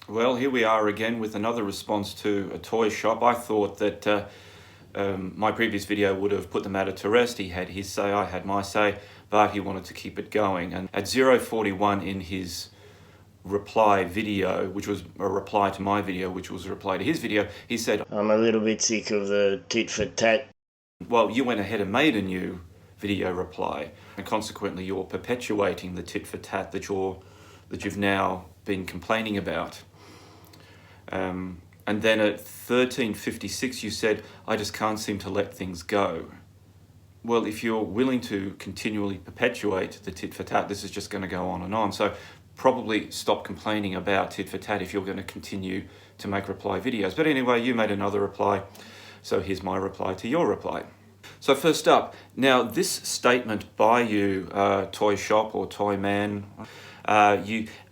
Well, here we are again with another response to AToyShop. I thought that my previous video would have put the matter to rest. He had his say, I had my say, but he wanted to keep it going. And at 0:41 in his reply video, which was a reply to my video, which was a reply to his video, he said, I'm a little bit sick of the tit for tat. Well, you went ahead and made a new video reply, and consequently you're perpetuating the tit for tat that you've now been complaining about. And then at 13:56 you said, I just can't seem to let things go. Well, if you're willing to continually perpetuate the tit for tat, this is just going to go on and on. So probably stop complaining about tit for tat if you're going to continue to make reply videos. But anyway, you made another reply, so here's my reply to your reply. So first up, now this statement by you, Toy Shop or Toy Man,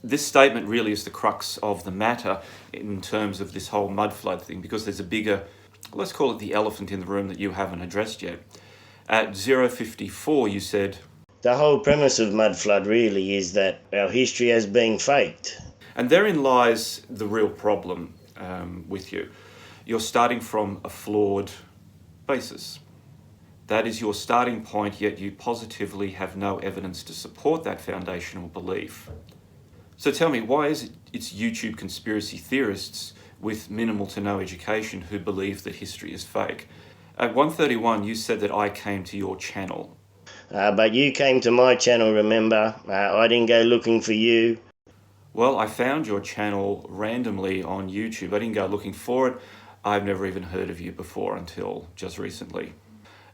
this statement really is the crux of the matter in terms of this whole mud flood thing, because there's a bigger, let's call it the elephant in the room that you haven't addressed yet. At 0:54 you said, The whole premise of mud flood really is that our history has been faked. and therein lies the real problem with you. You're starting from a flawed basis. That is your starting point, yet you positively have no evidence to support that foundational belief. So tell me, why is it it's YouTube conspiracy theorists with minimal to no education who believe that history is fake? At 1:31, you said that I came to your channel. But you came to my channel, remember? I didn't go looking for you. Well, I found your channel randomly on YouTube. I didn't go looking for it. I've never even heard of you before until just recently.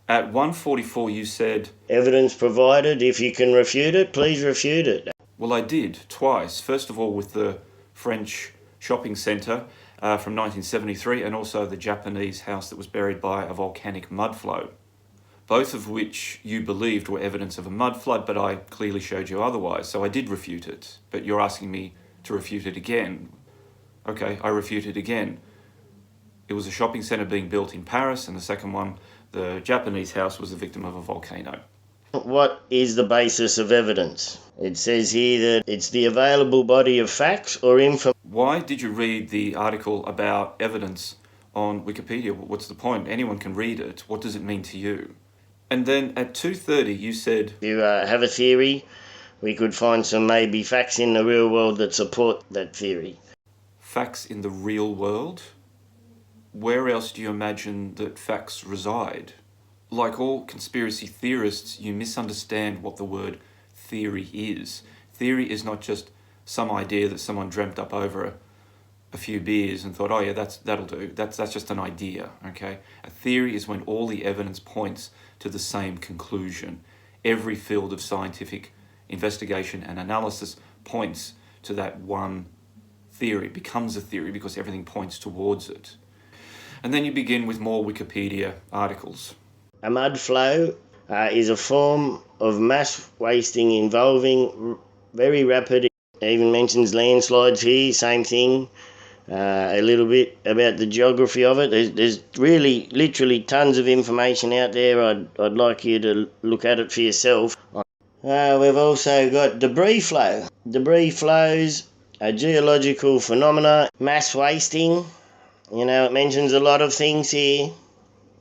At 1:44, you said, Evidence provided. If you can refute it, please refute it. well, I did, twice. First of all, with the French shopping centre from 1973, and also the Japanese house that was buried by a volcanic mud flow, both of which you believed were evidence of a mud flood, but I clearly showed you otherwise. So I did refute it, but you're asking me to refute it again. Okay, I refute it again. It was a shopping centre being built in Paris, and the second one, the Japanese house, was the victim of a volcano. What is the basis of evidence? It says here that it's the available body of facts or information. Why did you read the article about evidence on Wikipedia? What's the point? Anyone can read it. What does it mean to you? And then at 2:30 you said, If you have a theory, we could find some maybe facts in the real world that support that theory. facts in the real world? Where else do you imagine that facts reside? Like all conspiracy theorists, you misunderstand what the word theory is. Theory is not just some idea that someone dreamt up over a few beers and thought, oh yeah, that'll do. That's just an idea, okay? A theory is when all the evidence points to the same conclusion. Every field of scientific investigation and analysis points to that one theory, becomes a theory because everything points towards it. And then you begin with more Wikipedia articles. A mud flow is a form of mass wasting involving very rapid, even mentions landslides here, same thing. A little bit about the geography of it. There's really, literally tons of information out there. I'd like you to look at it for yourself. We've also got debris flow. Debris flows are geological phenomena, mass wasting. You know, it mentions a lot of things here.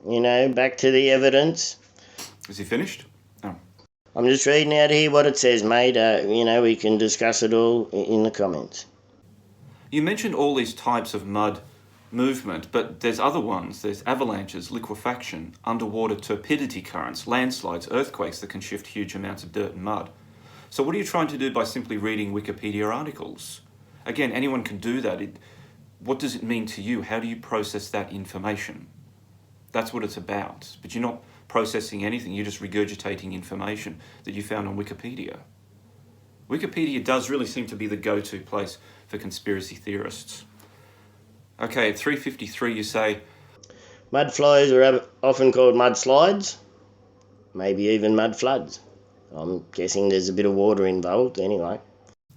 You know, back to the evidence. Is he finished? Oh. I'm just reading out here what it says, mate. You know, we can discuss it all in the comments. You mentioned all these types of mud movement, but there's other ones. There's avalanches, liquefaction, underwater turbidity currents, landslides, earthquakes that can shift huge amounts of dirt and mud. So what are you trying to do by simply reading Wikipedia articles? Again, anyone can do that. What does it mean to you? How do you process that information? That's what it's about. But you're not processing anything. You're just regurgitating information that you found on Wikipedia. Wikipedia does really seem to be the go-to place for conspiracy theorists. Okay, at 3:53 you say, Mud flows are often called mudslides, maybe even mud floods. I'm guessing there's a bit of water involved anyway.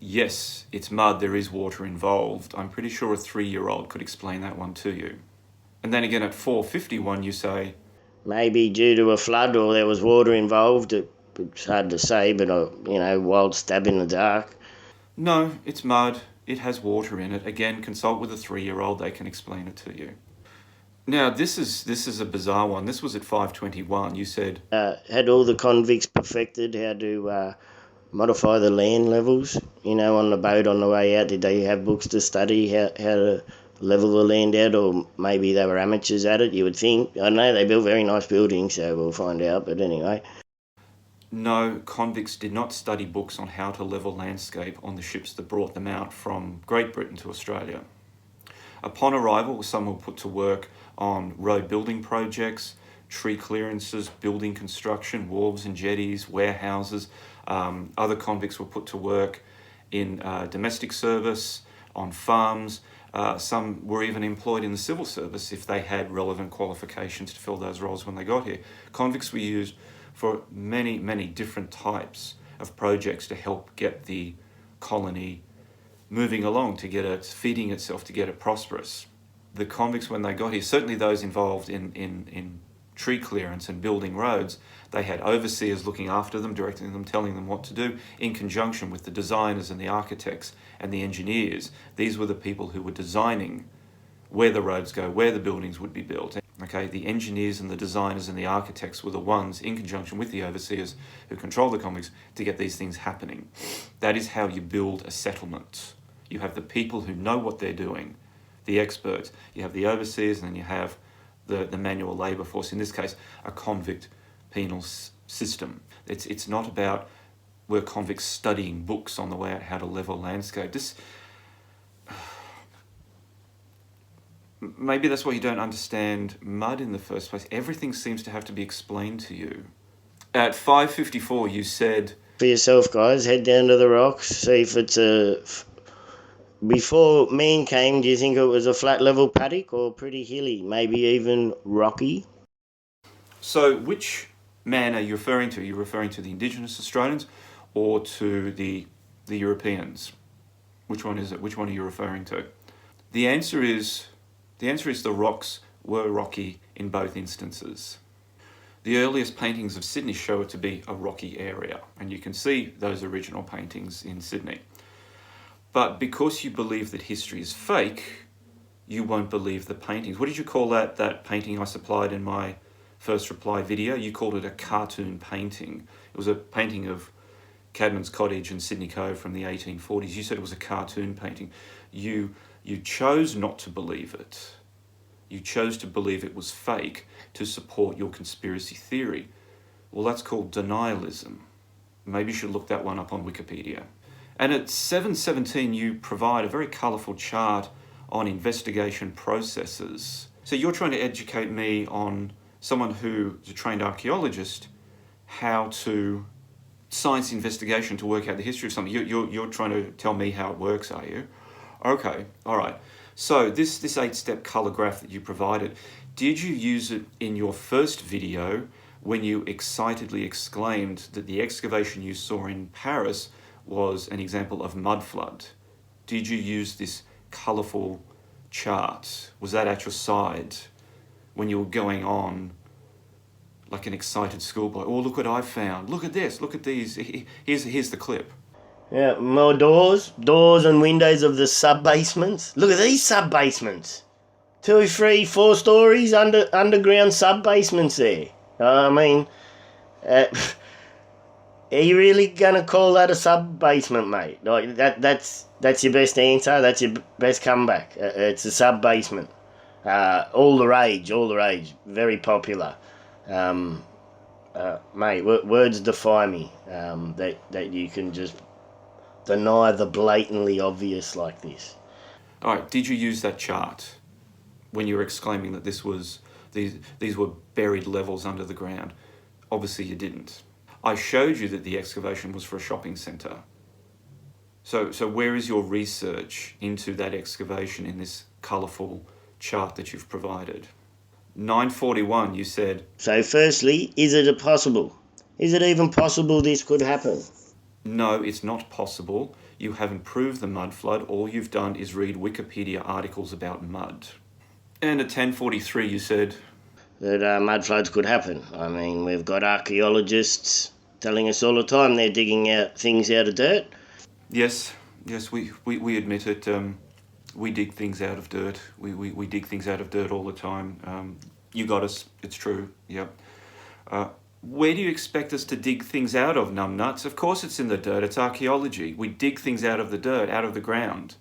yes, it's mud, there is water involved. I'm pretty sure a 3-year-old could explain that one to you. And then again at 4:51 you say, Maybe due to a flood or there was water involved. It's hard to say, but, wild stab in the dark. no, it's mud. It has water in it. Again, consult with a 3-year-old, they can explain it to you. Now, this is a bizarre one. This was at 5:21. You said, Had all the convicts perfected how to modify the land levels, on the boat on the way out? Did they have books to study how to level the land out, or maybe they were amateurs at it, you would think? I don't know, they built very nice buildings, so we'll find out, but anyway. no, convicts did not study books on how to level landscape on the ships that brought them out from Great Britain to Australia. Upon arrival, some were put to work on road building projects, tree clearances, building construction, wharves and jetties, warehouses. Other convicts were put to work in domestic service, on farms. Some were even employed in the civil service if they had relevant qualifications to fill those roles when they got here. Convicts were used for many, many different types of projects to help get the colony moving along, to get it feeding itself, to get it prosperous. The convicts, when they got here, certainly those involved in tree clearance and building roads, they had overseers looking after them, directing them, telling them what to do, in conjunction with the designers and the architects and the engineers. These were the people who were designing where the roads go, where the buildings would be built. Okay, the engineers and the designers and the architects were the ones, in conjunction with the overseers who control the convicts, to get these things happening. That is how you build a settlement. You have the people who know what they're doing, the experts. You have the overseers, and then you have the manual labour force. In this case, a convict penal system. It's not about were convicts studying books on the way out how to level landscape. Maybe that's why you don't understand mud in the first place. Everything seems to have to be explained to you. At 5:54, you said, For yourself, guys, head down to the rocks, see if it's before man came, do you think it was a flat level paddock or pretty hilly, maybe even rocky? So which man are you referring to? Are you referring to the Indigenous Australians or to the Europeans? Which one is it? Which one are you referring to? The answer is the rocks were rocky in both instances. The earliest paintings of Sydney show it to be a rocky area, and you can see those original paintings in Sydney. But because you believe that history is fake, you won't believe the paintings. What did you call that painting I supplied in my first reply video? You called it a cartoon painting. It was a painting of Cadman's Cottage in Sydney Cove from the 1840s. You said it was a cartoon painting. You chose not to believe it. You chose to believe it was fake to support your conspiracy theory. Well, that's called denialism. Maybe you should look that one up on Wikipedia. And at 7:17, you provide a very colourful chart on investigation processes. So you're trying to educate me, on someone who is a trained archaeologist, how to science investigation to work out the history of something. You're trying to tell me how it works, are you? Okay, all right. So this 8-step colour graph that you provided, did you use it in your first video when you excitedly exclaimed that the excavation you saw in Paris was an example of mud flood? Did you use this colourful chart? Was that at your side when you were going on like an excited schoolboy? Oh, look what I found. Look at this. Look at these. Here's the clip. Yeah, more doors and windows of the sub-basements. Look at these sub-basements. 2, 3, 4 stories underground sub-basements there. I mean, are you really going to call that a sub-basement, mate? Like that's your best answer? That's your best comeback? It's a sub-basement. All the rage. Very popular. Mate, words defy me, that you can just deny the blatantly obvious like this. All right, did you use that chart when you were exclaiming that these were buried levels under the ground? Obviously you didn't. I showed you that the excavation was for a shopping centre. So where is your research into that excavation in this colourful chart that you've provided? 9:41, you said... So firstly, is it possible? Is it even possible this could happen? No, it's not possible. You haven't proved the mud flood. All you've done is read Wikipedia articles about mud. And at 10:43, you said... that mud floods could happen. I mean, we've got archaeologists telling us all the time they're digging out things out of dirt. Yes, Yes, we admit it. We dig things out of dirt. We dig things out of dirt all the time. You got us. It's true. Yep. Where do you expect us to dig things out of, numbnuts? Of course it's in the dirt. It's archaeology. We dig things out of the dirt, out of the ground.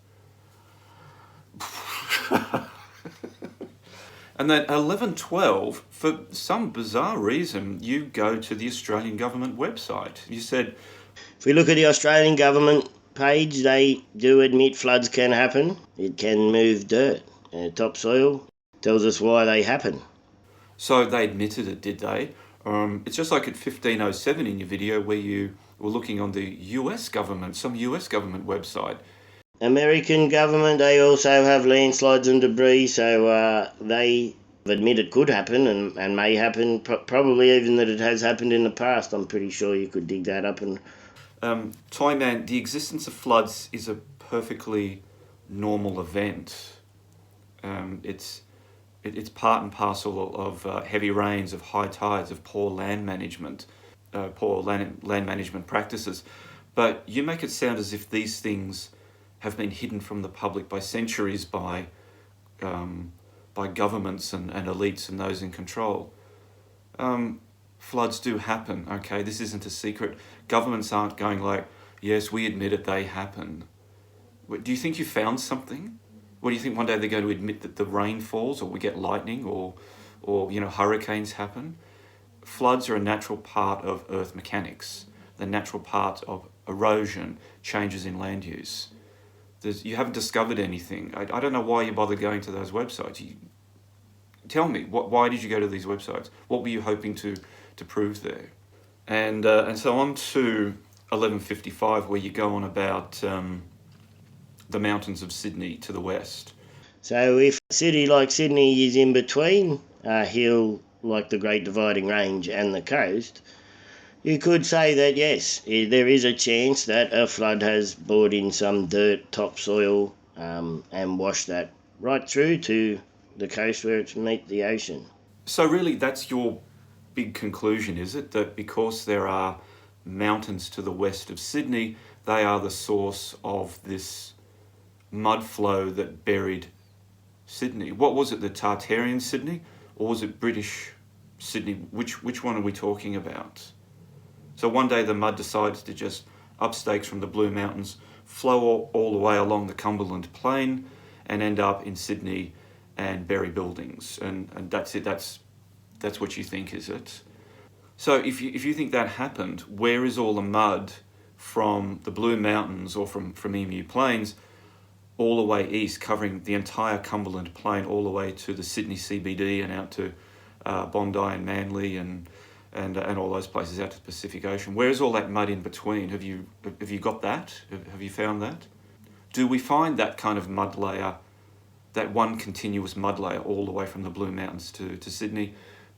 And then 1112, for some bizarre reason, you go to the Australian government website. You said, If we look at the Australian government page, they do admit floods can happen. It can move dirt. Topsoil tells us why they happen. so they admitted it, did they? It's just like at 1507 in your video where you were looking on the US government, some US government website. American government, they also have landslides and debris, so they admit it could happen and may happen, probably even that it has happened in the past. I'm pretty sure you could dig that up. And Toyman, the existence of floods is a perfectly normal event. It's part and parcel of heavy rains, of high tides, of poor land management practices. But you make it sound as if these things have been hidden from the public by centuries by governments and elites and those in control. Floods do happen, okay? This isn't a secret. Governments aren't going like, yes, we admit it, they happen. Do you think you found something? What do you think one day they're going to admit that the rain falls or we get lightning or hurricanes happen? Floods are a natural part of earth mechanics, the natural part of erosion, changes in land use. You haven't discovered anything. I don't know why you bother going to those websites. Tell me, why did you go to these websites? What were you hoping to prove there? And so on to 1155, where you go on about the mountains of Sydney to the west. so if a city like Sydney is in between a hill like the Great Dividing Range and the coast, you could say that yes, there is a chance that a flood has brought in some dirt, topsoil, and washed that right through to the coast where it's meet the ocean. So really, that's your big conclusion, is it? That because there are mountains to the west of Sydney, they are the source of this mud flow that buried Sydney. What was it, the Tartarian Sydney? Or was it British Sydney? Which one are we talking about? So one day the mud decides to just up stakes from the Blue Mountains, flow all the way along the Cumberland Plain and end up in Sydney and bury buildings. And that's it, that's what you think, is it? So if you think that happened, where is all the mud from the Blue Mountains or from Emu Plains all the way east, covering the entire Cumberland Plain all the way to the Sydney CBD and out to Bondi and Manly and all those places out to the Pacific Ocean? Where's all that mud in between? Have you got that? Have you found that? Do we find that kind of mud layer, that one continuous mud layer all the way from the Blue Mountains to Sydney?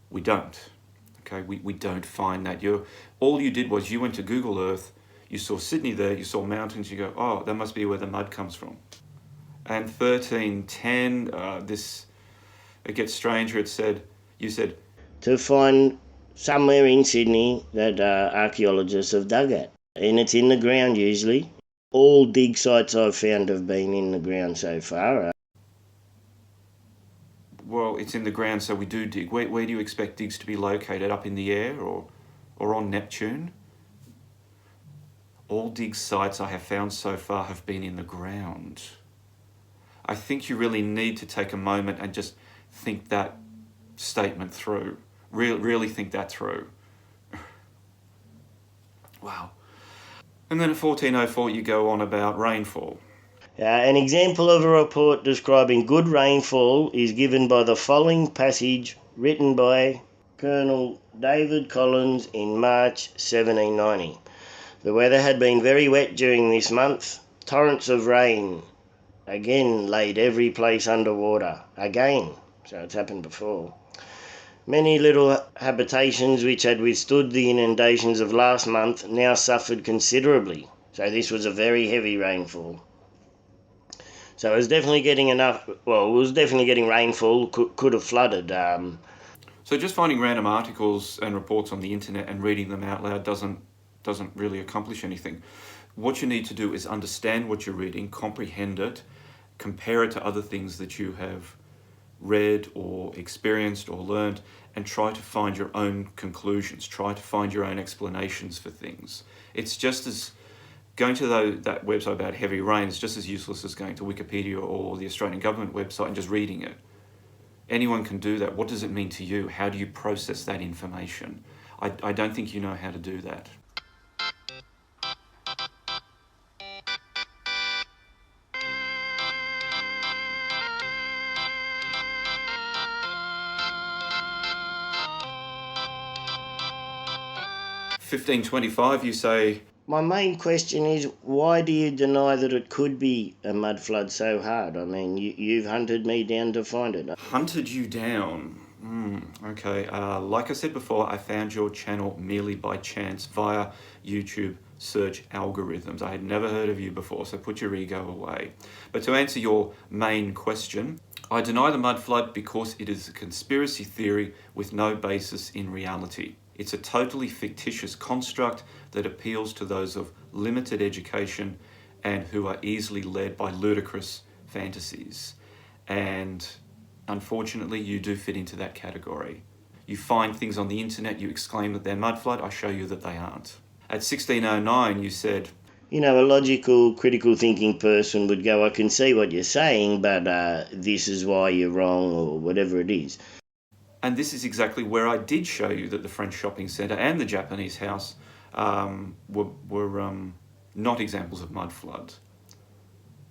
We don't. Okay, we don't find that. All you did was you went to Google Earth, you saw Sydney there, you saw mountains, you go, oh, that must be where the mud comes from. And 1310, it gets stranger. You said, to find somewhere in Sydney that archaeologists have dug at. And it's in the ground usually. All dig sites I've found have been in the ground so far. well, it's in the ground, so we do dig. Where do you expect digs to be located? Up in the air or on Neptune? All dig sites I have found so far have been in the ground. I think you really need to take a moment and just think that statement through. Really think that through. Wow. And then at 1404 you go on about rainfall. An example of a report describing good rainfall is given by the following passage written by Colonel David Collins in March 1790. The weather had been very wet during this month. Torrents of rain again laid every place under water. Again, so it's happened before. Many little habitations which had withstood the inundations of last month now suffered considerably. So this was a very heavy rainfall. So it was definitely getting rainfall, could have flooded. So just finding random articles and reports on the internet and reading them out loud doesn't really accomplish anything. What you need to do is understand what you're reading, comprehend it, compare it to other things that you have read or experienced or learned, and try to find your own conclusions, try to find your own explanations for things. It's just as going to that website about heavy rain is just as useless as going to Wikipedia or the Australian government website and just reading it. Anyone can do that. What does it mean to you? How do you process that information? I don't think you know how to do that. $15.25, you say, My main question is, why do you deny that it could be a mud flood so hard? I mean, you've hunted me down to find it. hunted you down. Okay, like I said before, I found your channel merely by chance via YouTube search algorithms. I had never heard of you before, so put your ego away. But to answer your main question, I deny the mud flood because it is a conspiracy theory with no basis in reality. It's a totally fictitious construct that appeals to those of limited education and who are easily led by ludicrous fantasies. And unfortunately, you do fit into that category. You find things on the internet, you exclaim that they're mud flood, I show you that they aren't. At 1609, you said, You know, a logical, critical thinking person would go, I can see what you're saying, but this is why you're wrong, or whatever it is. and this is exactly where I did show you that the French shopping centre and the Japanese house were not examples of mud flood.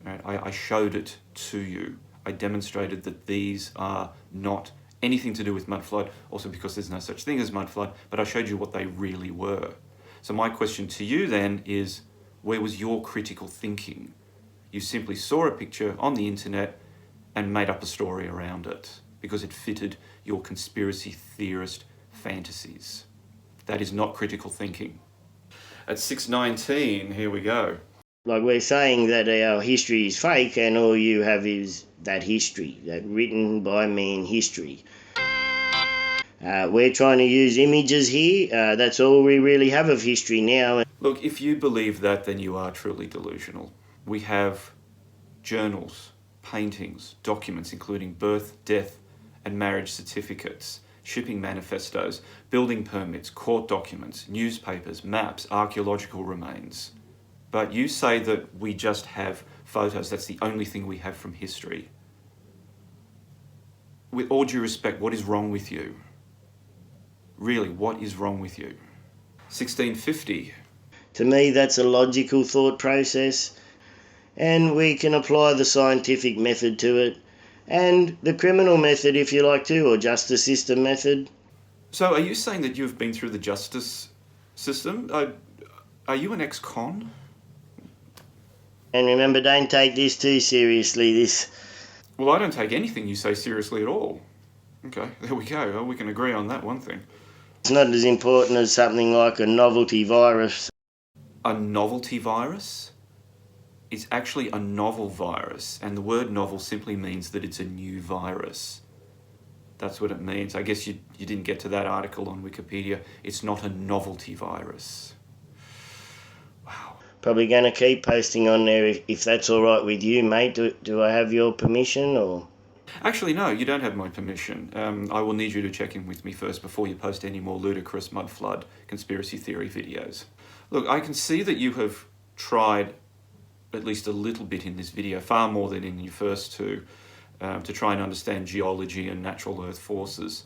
Right? I showed it to you. I demonstrated that these are not anything to do with mud flood, also because there's no such thing as mud flood, but I showed you what they really were. So my question to you then is, where was your critical thinking? You simply saw a picture on the internet and made up a story around it because it fitted your conspiracy theorist fantasies. That is not critical thinking. At 6:19, here we go. Like, we're saying that our history is fake, and all you have is that history, that written by man history. We're trying to use images here. That's all we really have of history now. Look, if you believe that, then you are truly delusional. We have journals, paintings, documents including birth, death, and marriage certificates, shipping manifestos, building permits, court documents, newspapers, maps, archaeological remains. But you say that we just have photos, that's the only thing we have from history. With all due respect, what is wrong with you? Really, what is wrong with you? 1650. To me, that's a logical thought process, and we can apply the scientific method to it, and the criminal method if you like to, or justice system method. So are you saying that you've been through the justice system? Are you an ex-con? And remember, don't take this too seriously. Well, I don't take anything you say seriously at all. Okay, there we go. Well, we can agree on that one thing. It's not as important as something like a novelty virus. A novelty virus is actually a novel virus, and the word novel simply means that it's a new virus. That's what it means. I guess you didn't get to that article on Wikipedia. It's not a novelty virus. Wow. Probably going to keep posting on there if that's all right with you, mate. Do I have your permission, or? Actually, no, you don't have my permission. I will need you to check in with me first before you post any more ludicrous mud flood conspiracy theory videos. Look, I can see that you have tried at least a little bit in this video, far more than in your first two, to try and understand geology and natural earth forces.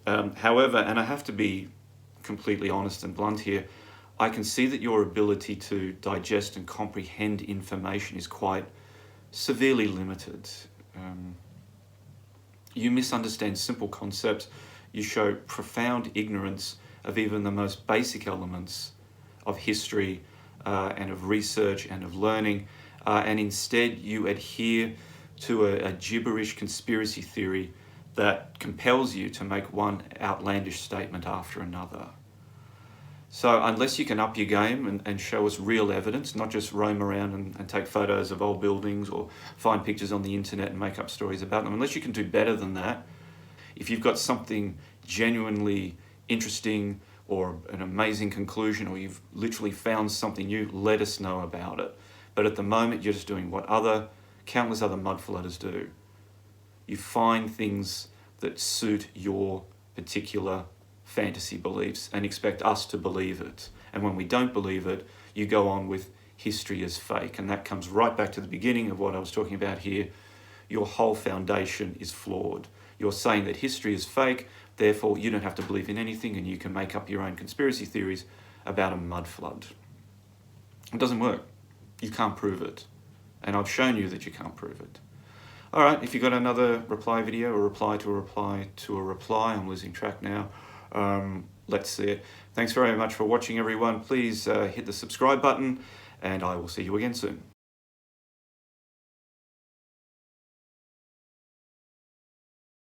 However, and I have to be completely honest and blunt here, I can see that your ability to digest and comprehend information is quite severely limited. You misunderstand simple concepts. You show profound ignorance of even the most basic elements of history and of research and of learning, and instead you adhere to a gibberish conspiracy theory that compels you to make one outlandish statement after another. So unless you can up your game and show us real evidence, not just roam around and take photos of old buildings or find pictures on the internet and make up stories about them, unless you can do better than that, if you've got something genuinely interesting, or an amazing conclusion, or you've literally found something new, let us know about it. But at the moment, you're just doing what countless other mudflooders do. You find things that suit your particular fantasy beliefs and expect us to believe it. And when we don't believe it, you go on with history is fake. And that comes right back to the beginning of what I was talking about here. Your whole foundation is flawed. You're saying that history is fake, therefore you don't have to believe in anything and you can make up your own conspiracy theories about a mud flood. It doesn't work. You can't prove it. And I've shown you that you can't prove it. All right, if you've got another reply video, or reply to a reply to a reply, I'm losing track now. Let's see it. Thanks very much for watching, everyone. Please hit the subscribe button, and I will see you again soon.